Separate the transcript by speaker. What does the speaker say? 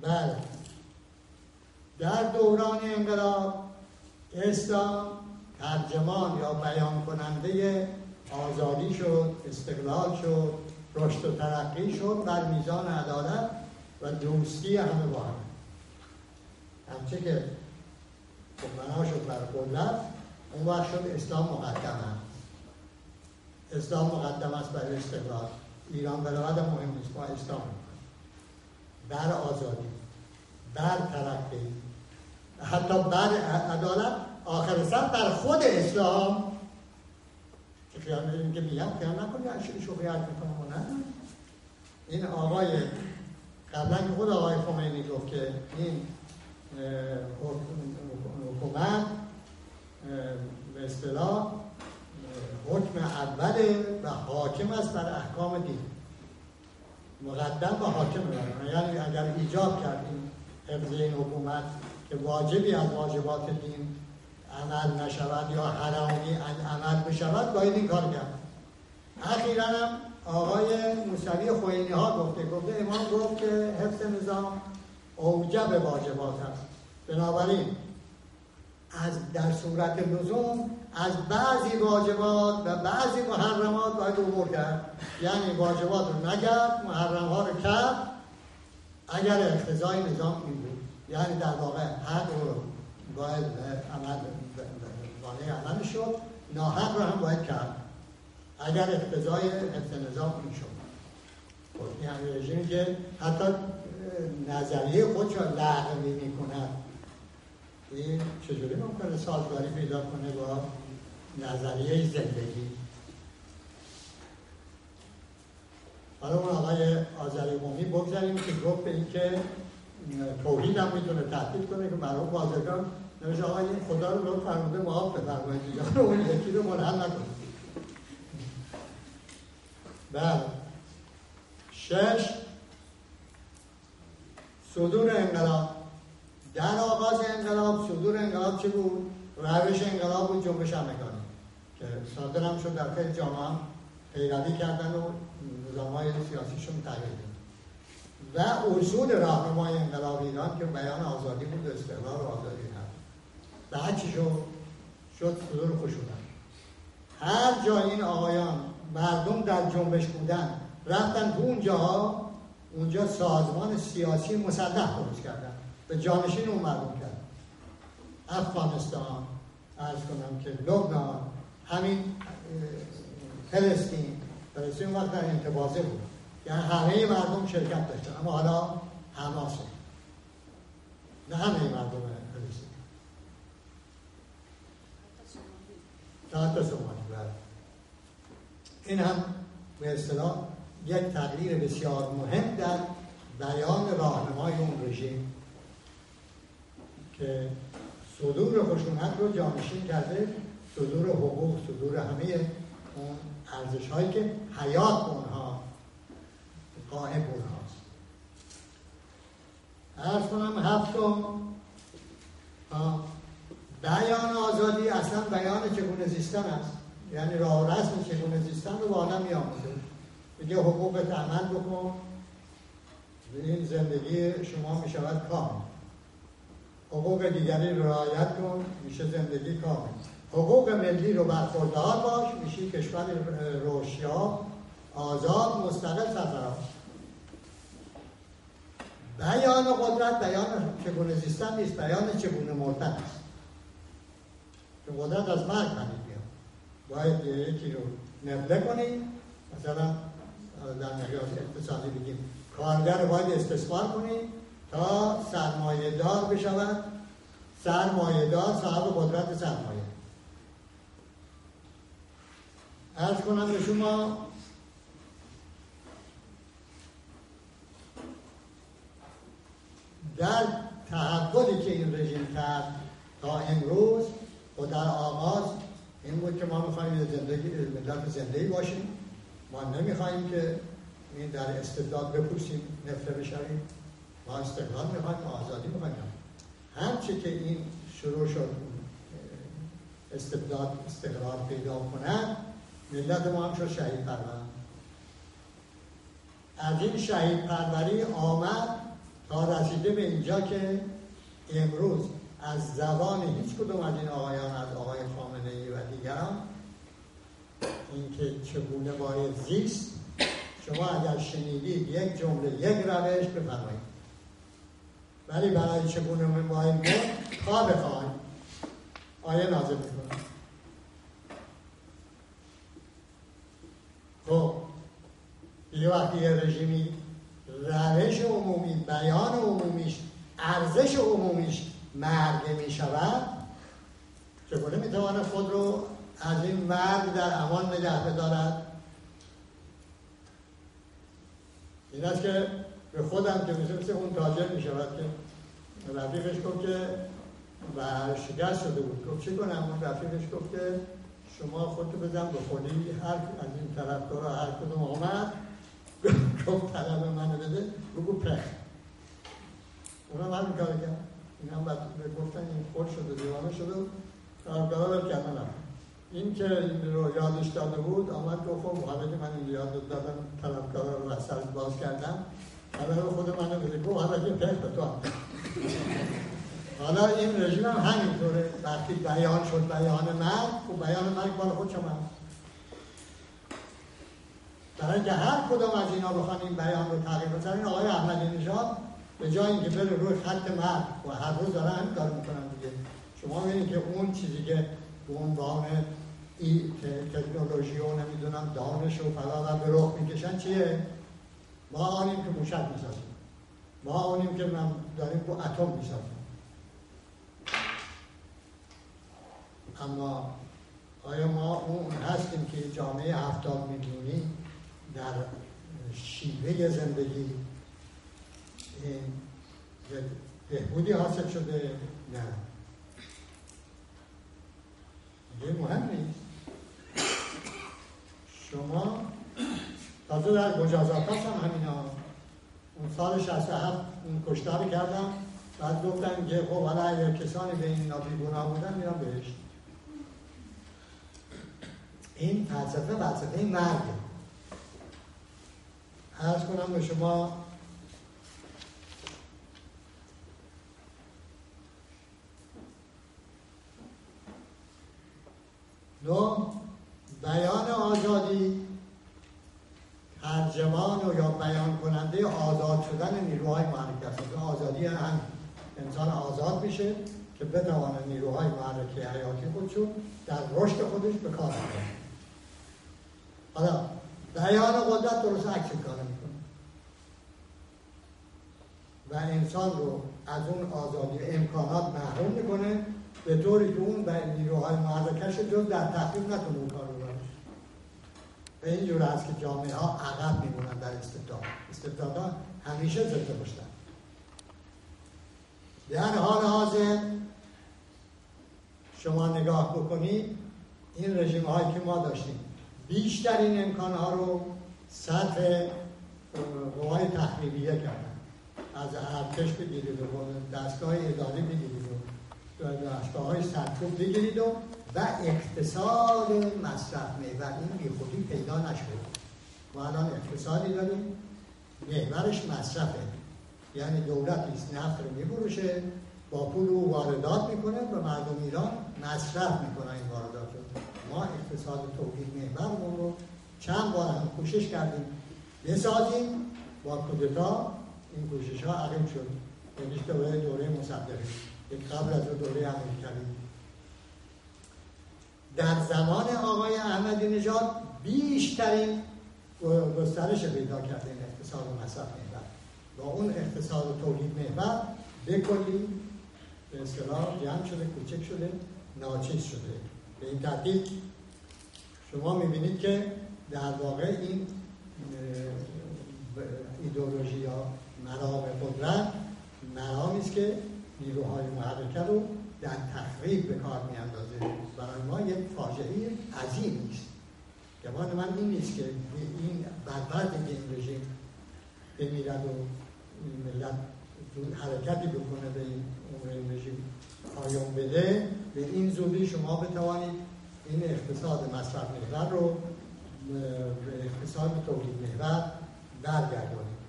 Speaker 1: بله، در دوران انقلاب اسلام ترجمان یا بیان کننده آزادی شد، استقلال شد، رشد و ترقی شد بر میزان عدالت و دوستی همه با همه. همچه که بنا شد بر قدرت، اون وقت شد اسلام مقدم است. اسلام مقدم است بر استقلال. ایران برود مهم نیست، ما اسلام بر آزادی، بر ترقی، حتی بر عدالت، آخر سر بر خود اسلام که خیال می‌دونیم که میگم خیال نکنی شوخی حرف میکنم. نه، این آقای قبلا که خود آقای خمینی گفت که این حکومت به اصطلاح حکم اوله و حاکم است بر احکام دین، مقدم و حاکم دارن. یعنی اگر ایجاب کردیم حفظ این حکومت که واجبی از واجبات دین عمل نشود یا حرامی عمل بشود، باید این کار کرد. اخیراً هم آقای موسوی خوئینی ها گفته امام گفت که حفظ نظام اوجب واجبات است، بنابراین در صورت لزوم از بعضی واجبات و بعضی محرمات باید عبور کرد. یعنی واجبات رو نکرد، محرم ها رو کرد اگر اقتضای نظام این بود. یعنی در واقع حق رو باید عمل وانه عمل شد، ناحق رو هم باید کرد اگر اقتضای حفظ نظام این شد. یعنی رژیمی که حتی نظریه خودش رو لغو می‌کند، این چجوری ممکنه سازگاری پیدا کنه با نظریه زندگی؟ حالا اون آقای آذری قمی بگذاریم که گفت به این که توحید هم میتونه تهدید کنه که مرحوم بازرگان نوشته آقای این خدا رو لطف فرموده معاف بفرمایید دیگه اون یکی رو منحل نکنید. بله. 6. صدور انقلاب. در آغاز انقلاب، صدور انقلاب چه بود؟ روش انقلاب بود جنبش همگانی که صادر هم شد، در خیلی جامعه هم پیروی کردن و نظام‌های سیاسیشون تغییر داد. و اصول راهنمای انقلاب ایران که بیان آزادی بود، استقلال و آزادی هست. بعد چی شد؟ شد صدور خشونت. هر جا این آقایان مردم در جنبش بودن رفتن تو اونجا سازمان سیاسی مسلح درست کردن، به جانشین اون مردم کرد. افغانستان، عرض کنم که لبنان، همین فلسطین اون وقت در انتباضه بود، یعنی همه مردم شرکت داشتن. اما حالا حماس نه همه مردم فلسطین، حتی سومالی. این هم به اصطلاح یک تغییر بسیار مهم در بیان راهنمای اون رژیم که صدور خشونت رو جانشین کرده، صدور حقوق، صدور همه اون ارزش هایی که حیات اونها قائم اونهاست. عرض کنم 7. بیان آزادی اصلا بیان چگونه زیستن است، یعنی راه و رسم چگونه زیستن رو با آدم می‌آموزه. میگه حقوقت عمل بکن، این زندگی شما میشود کامل. حقوق دیگری رو رعایت کن، میشه زندگی کامل. حقوق ملی رو برخوردار باش، میشه کشور روشیاب، آزاد، مستقل، سرفراز. بیان قدرت بیان چگونه زیستن نیست، بیان چگونه مردن است. که قدرت از مرگ همین بیان. باید یکی رو نبله کنی، مثلا در مقیاس اقتصادی بگیم کارگر رو باید استثمار کنی تا سرمایه دار بشود، سرمایه دار صاحب قدرت سرمایه. عرض کنم به شما در تحولی که این رژیم کرد تا امروز و در آغاز این بود که ما میخواییم ملت زندگی باشیم، ما نمیخواییم که این در استبداد بپوسیم، نفره بشویم، ما استقلال میخواییم، ما آزادی میخواییم. همچه که این شروع شد استبداد استقرار پیدا کنند، ملت ما هم شد شهید پرور. از این شهید پروری آمد تا رسید رسیده به اینجا که امروز از زبان هیچ کدوم از این آقایان، از آقای خامنه‌ای و دیگران، اینکه چگونه باید زیست، شما اگر شنیدید یک جمله، یک روش بفرمایید، ولی برای چگونه باید بود تا بخواهید آیه نازل میکنه. خب یه وقتی یه رژیمی روش عمومی، بیان عمومیش، ارزش عمومیش مرگ می شود، چگونه می تواند خود رو از این مرگ در امان نگه بدارد؟ این است که به خودم که مثل اون تاجر می شود که رفیقش گفت که و شکست شده بود، گفت چی کنم؟ اون رفیقش گفت که شما خودتو بزن به خودی، هر از این طرفدارا هر کدوم آمد گفت طلب منو بده، بگو پخ. اونم همین کار کرد. این هم گفتن این خود شده، دیوانه شده، طرفدارا رو کردن رفت. این که این رو یادش داده بود آمد گفت خب حالا که من این یاد دادم طرفدارا رو وسط باز کردم، حالا رو خود منو بده، گفت حالا که پخ به تو هم. حالا این رژیم هم همینطوره، وقتی بیان شد بیان مرگ، خب بیان مرگ بالا خود شما هم. برای اینکه هر کدام از اینا بخوان این بیان رو تغییر بدن، این آقای احمدی نژاد به جای اینکه بره روی خط مرگ و هر روز دارن همین کارو میکنن دیگه. شما ببینید که اون چیزی که به عنوان تکنولوژی و نمیدونم دانش و فلا به رخ میکشن چیه؟ ما آنیم که موشک میسازیم، ما آنیم که من داریم با اتم میسازیم. اما آیا ما اون هستیم که جامعه 70 میلیونی در شیوه زندگی بهبودی حاصل شده؟ نه، دیگه مهم نیست. شما تازه در مجازات هم همینا، اون سال 67 اون کشتاری کردم، بعد گفتن که خب حالا اگر کسانی به این بیگناه بودن میرن بهشت. این فلسفه مرگه. عرض کنم به شما بیان آزادی، ترجمان و یا بیان کننده آزاد شدن نیروهای محرک است. آزادی هم انسان آزاد میشه که بتواند نیروهای محرک حیاتی خودشو در رشد خودش به کار ببره. حالا بیان قدرت درست عکس کار میکنه و انسان رو از اون آزادی و امکانات محروم میکنه به طوری که اون نیروهای محرکش جز در تخریب نتونه اون کار رو ببره. به این جور هست که جامعه ها عقب میمونن در استبدادها همیشه زنده باشن. در حال حاضر شما نگاه بکنید این رژیم هایی که ما داشتیم بیشترین امکان ها رو سطح قوای تخریبیه کردن. از ارتش بگیرید و دستگاه اداری بگیرید و دستگاه های سرکوب بگیرید و اقتصاد مصرف محور این بی خودی پیدا نشده. ما الان اقتصادی داریم محورش مصرفه، یعنی دولتی است نفت رو می‌فروشه، با پول او واردات میکنه و مردم ایران مصرف میکنن این واردات رو. ما اقتصاد تولید محورمون رو چند بار هم کوشش کردیم بسازیم، با کودتا این کوشش ها عقیم شد. یعنیش دوره مصدقی یک قبل از دوره امریکایی. در زمان آقای احمدی نژاد بیشترین گسترش پیدا کرده این اقتصاد مصرف محور. با اون اقتصاد تولید محور بکلی به اصطلاح جمع شده، کوچک شده، ناچیز شده. به این ترتیب شما میبینید که در واقع این ایدئولوژی یا مرام قدرت مرامی است که نیروهای محرکه رو در تخریب به کار میاندازه. برای ما یک فاجعه عظیم است. گمان من این نیست که این بربرد این رژیم بمیرد و ملت حرکتی بکنه به این رژیم پایان بده. به این زودی شما بتوانید این اقتصاد مصرف محور رو به اقتصاد تولید محور برگردانید.